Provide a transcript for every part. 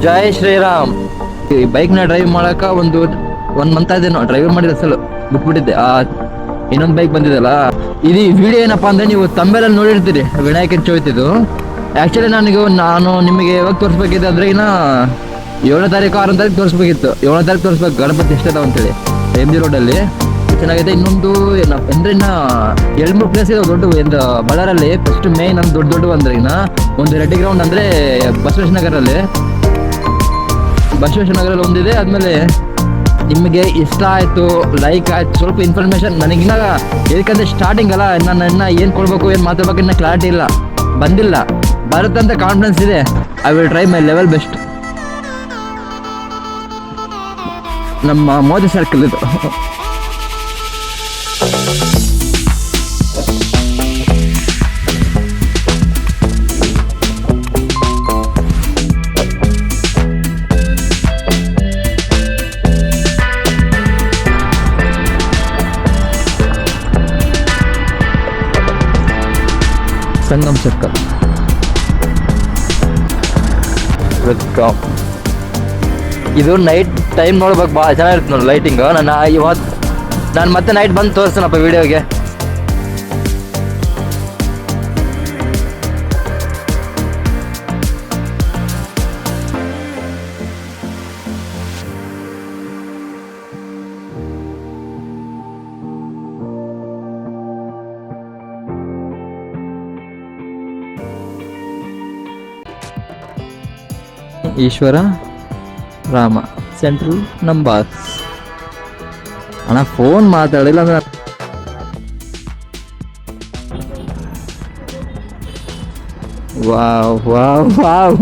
ಜೈ ಶ್ರೀರಾಮ್. ಈ ಬೈಕ್ನ ಡ್ರೈವ್ ಮಾಡಕ ಒಂದು 1 ಮಂತ್ ಆದೇನೋ ಡ್ರೈವ್ ಮಾಡಿದ ಅಸಲು ಬಿಟ್ಬಿಟ್ಟಿದ್ದೆ. ಇನ್ನೊಂದು ಬೈಕ್ ಬಂದಿದೆಲ್ಲ. ಇದು ವಿಡಿಯೋ ಏನಪ್ಪಾ ಅಂದ್ರೆ ನೀವು ತಮ್ಮೇಲಲ್ಲಿ ನೋಡಿರ್ತೀರಿ ವಿನಾಯಕನ ಚೌತಿದು. ಆಕ್ಚುಲಿ ನಾನು ನಿಮಗೆ ಯಾವಾಗ ತೋರಿಸ್ಬೇಕಿದೆ ಅಂದ್ರೆ ಇನ್ನ 7ನೇ ತಾರೀಕು 6ನೇ ತಾರೀಕು ತೋರಿಸ್ಬೇಕಿತ್ತು. 7ನೇ ತಾರೀಕು ತೋರಿಸ್ಬೇಕು ಗಣಪತಿ ಎಷ್ಟದ ಅಂತೇಳಿ MG ರೋಡಲ್ಲಿ ಚೆನ್ನಾಗಿದೆ. ಇನ್ನೊಂದು ಅಂದ್ರೆ ಇನ್ನ 2-3 ಪ್ಲೇಸ್ ಇದೆ ದೊಡ್ಡ ಬಳ್ಳಾರಲ್ಲಿ. ಫಸ್ಟ್ ಮೇನ್ ಅಂದ್ರೆ ದೊಡ್ಡ ಅಂದ್ರೆ ಇನ್ನ ಒಂದು ರೆಡ್ಡಿ ಗ್ರೌಂಡ್ ಅಂದ್ರೆ ಬಸವೇಶ್ವರ ನಗರಲ್ಲಿ ಒಂದಿದೆ. ಆದ್ಮೇಲೆ ನಿಮಗೆ ಇಷ್ಟ ಆಯ್ತು, ಲೈಕ್ ಆಯ್ತು, ಸ್ವಲ್ಪ ಇನ್ಫಾರ್ಮೇಶನ್ ನನಗಿನ್ನ ಏನಕ್ಕಂದ್ರೆ ಸ್ಟಾರ್ಟಿಂಗ್ ಅಲ್ಲ, ನಾನು ಏನು ಕೊಡ್ಬೇಕು ಏನು ಮಾತಾಡ್ಬೇಕು ಇನ್ನ ಕ್ಲಾರಿಟಿ ಇಲ್ಲ, ಬಂದಿಲ್ಲ. ಬರುತ್ತಂತ ಕಾನ್ಫಿಡೆನ್ಸ್ ಇದೆ. I will try my level best. ನಮ್ಮ ಮೋದಿ ಸರ್ಕಲ್ ಇದು. ಸಂಗಮ್ ಸರ್ಕಲ್. ವೆಲ್ಕಮ್. ಇದು ನೈಟ್ ಟೈಮ್ ನೋಡ್ಬೇಕು, ಭಾಳ ಚೆನ್ನಾಗಿರುತ್ತೆ ನೋಡಿ ಲೈಟಿಂಗ್. ನಾನು ಮತ್ತೆ ನೈಟ್ ಬಂದು ತೋರಿಸ್ತೀನಪ್ಪ ವಿಡಿಯೋಗೆ. Eshwara Rama central numbers. ಅಣ್ಣ ಫೋನ್ ಮಾತಾಡಿಲ್ಲ ಅಂದ್ರೆ ವಾವ್ ವಾವ್ ವಾವ್.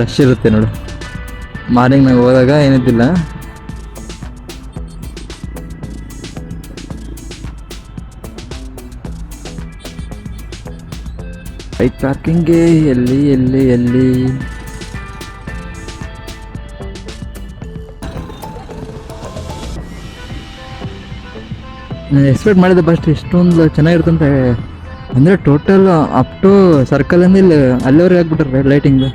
ರಶ್ ಇರುತ್ತೆ ನೋಡು. ಮಾರ್ನಿಂಗ್ ನಾವು ಹೋದಾಗ ಏನಿದ್ದಿಲ್ಲ. ಬೈಕ್ ಪಾರ್ಕಿಂಗ್ಗೆ ಎಲ್ಲಿ ನಾನು ಎಕ್ಸ್ಪೆಕ್ಟ್ ಮಾಡಿದೆ ಫಸ್ಟ್ ಇಷ್ಟೊಂದು ಚೆನ್ನಾಗಿರ್ತಂತ. ಅಂದರೆ ಟೋಟಲ್ ಅಪ್ ಟು ಸರ್ಕಲಿಂದ ಇಲ್ಲಿ ಅಲ್ಲಿವರೆಗೆ ಹಾಕ್ಬಿಟ್ರೆ ಲೈಟಿಂಗ್.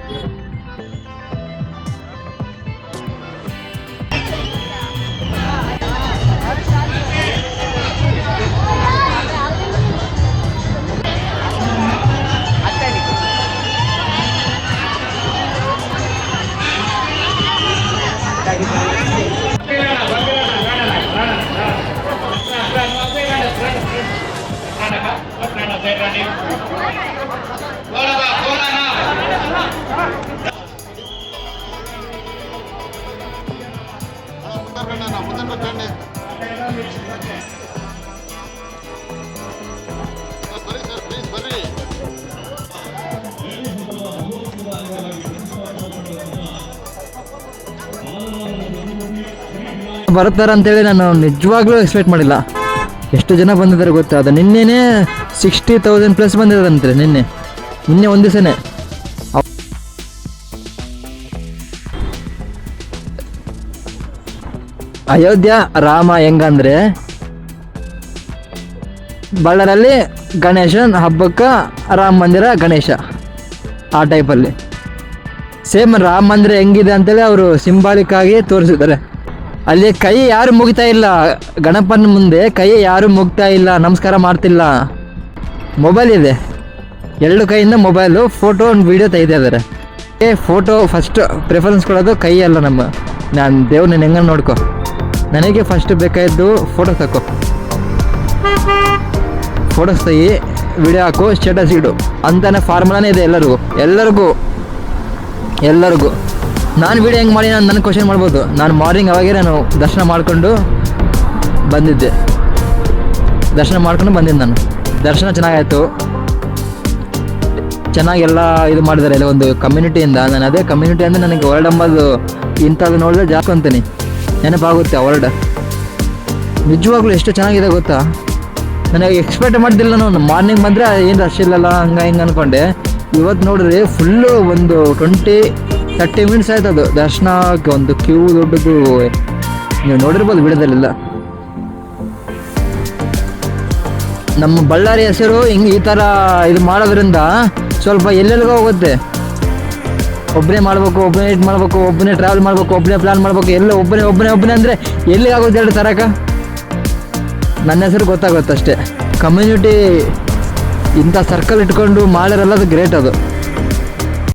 ಬರ್ತಾರೆ ಅಂತೇಳಿ ನಾನು ನಿಜವಾಗ್ಲೂ ಎಕ್ಸ್ಪೆಕ್ಟ್ ಮಾಡಿಲ್ಲ. ಎಷ್ಟು ಜನ ಬಂದಿದ್ದಾರೆ ಗೊತ್ತಾ? ಅದು ನಿನ್ನೆನೇ 60,000+ ಬಂದಿರೋದಂತೆ. ನಿನ್ನೆ ಒಂದು ದಿವಸನೇ. ಅಯೋಧ್ಯ ರಾಮ ಹೆಂಗಂದ್ರೆ ಬಳ್ಳಾರಲ್ಲಿ ಗಣೇಶನ್ ಹಬ್ಬಕ್ಕೆ ರಾಮ ಮಂದಿರ ಗಣೇಶ ಆ ಟೈಪಲ್ಲಿ ಸೇಮ್ ರಾಮ ಮಂದಿರ ಹೆಂಗಿದೆ ಅಂತೇಳಿ ಅವರು ಸಿಂಬಾಲಿಕ್ ಆಗಿ ತೋರಿಸಿದ್ದಾರೆ. ಅಲ್ಲಿ ಕೈ ಯಾರು ಮುಗಿತಾ ಇಲ್ಲ, ಗಣಪನ ಮುಂದೆ ಕೈ ಯಾರು ಮುಗ್ತಾ ಇಲ್ಲ, ನಮಸ್ಕಾರ ಮಾಡ್ತಿಲ್ಲ. ಮೊಬೈಲ್ ಇದೆ, 2 ಕೈಯಿಂದ ಮೊಬೈಲು, ಫೋಟೋ ಒಂದು ವಿಡಿಯೋ ತೆಗಿತಿದ್ದಾರೆ. ಫೋಟೋ ಫಸ್ಟ್ ಪ್ರಿಫರೆನ್ಸ್ ಕೊಡೋದು ಕೈ ಅಲ್ಲ. ನಾನು ದೇವ್ರು ನೀನು ಹೆಂಗ ನೋಡ್ಕೊ, ನನಗೆ ಫಸ್ಟ್ ಬೇಕಾಯಿದ್ದು ಫೋಟೋಸ್ ಹಾಕೋ, ಫೋಟೋಸ್ ತೆಗಿ, ವಿಡಿಯೋ ಹಾಕು, ಸ್ಟೇಟಸ್ ಇಡು ಅಂತಾನೆ ಫಾರ್ಮುಲಾನೇ ಇದೆ ಎಲ್ಲರಿಗೂ. ನಾನು ವಿಡಿಯೋ ಹೆಂಗೆ ಮಾಡಿ ನಾನು ಕ್ವಶನ್ ಮಾಡ್ಬೋದು. ನಾನು ಮಾರ್ನಿಂಗ್ ಅವಾಗೇ ನಾನು ದರ್ಶನ ಮಾಡ್ಕೊಂಡು ಬಂದಿದ್ದೆ. ನಾನು ದರ್ಶನ ಚೆನ್ನಾಗಾಯಿತು. ಚೆನ್ನಾಗೆಲ್ಲ ಇದು ಮಾಡಿದ್ದಾರೆ. ಇಲ್ಲ ಒಂದು ಕಮ್ಯುನಿಟಿಯಿಂದ, ನಾನು ಅದೇ ಕಮ್ಯುನಿಟಿ ಅಂದರೆ ನನಗೆ ವರ್ಲ್ಡ್ ಅಂಬೋದು ಇಂಥದ್ದು ನೋಡಿದ್ರೆ ಜಾಸ್ತಿ ಅಂತೀನಿ ನೆನಪಾಗುತ್ತೆ. ವರ್ಲ್ಡ್ ನಿಜವಾಗ್ಲೂ ಎಷ್ಟು ಚೆನ್ನಾಗಿದೆ ಗೊತ್ತಾ? ನನಗೆ ಎಕ್ಸ್ಪೆಕ್ಟ್ ಮಾಡ್ತಿಲ್ಲ. ನಾನು ಮಾರ್ನಿಂಗ್ ಬಂದರೆ ಏನು ರಶ್ ಇಲ್ಲಲ್ಲ ಹಿಂಗೆ ಅಂದ್ಕೊಂಡೆ. ಇವತ್ತು ನೋಡಿದ್ರೆ ಫುಲ್ಲು ಒಂದು 20-30 ಮಿನಿಟ್ಸ್ ಆಯ್ತು ಅದು ದರ್ಶನಕ್ಕೆ. ಒಂದು ಕ್ಯೂ ದೊಡ್ಡದು, ನೀವು ನೋಡಿರ್ಬೋದು ವಿಡಿಯೋದಲ್ಲೆಲ್ಲ. ನಮ್ಮ ಬಳ್ಳಾರಿ ಹೆಸರು ಹಿಂಗೆ ಈ ಥರ ಇದು ಮಾಡೋದ್ರಿಂದ ಸ್ವಲ್ಪ ಎಲ್ಲೆಲ್ಲಿಗೋ ಹೋಗುತ್ತೆ. ಒಬ್ಬನೇ ಮಾಡಬೇಕು, ಒಬ್ಬನೇ ಇದು ಮಾಡಬೇಕು, ಒಬ್ಬನೇ ಟ್ರಾವೆಲ್ ಮಾಡಬೇಕು, ಒಬ್ಬನೇ ಪ್ಲಾನ್ ಮಾಡಬೇಕು, ಎಲ್ಲ ಒಬ್ಬನೇ ಅಂದರೆ ಎಲ್ಲಿಗಾಗುತ್ತೆ ಹೇಳಿ ತರಕ. ನನ್ನ ಹೆಸರು ಗೊತ್ತಾಗುತ್ತೆ ಅಷ್ಟೇ. ಕಮ್ಯುನಿಟಿ ಇಂಥ ಸರ್ಕಲ್ ಇಟ್ಕೊಂಡು ಮಾಡಿರಲ್ಲ, ಅದು ಗ್ರೇಟ್ ಅದು.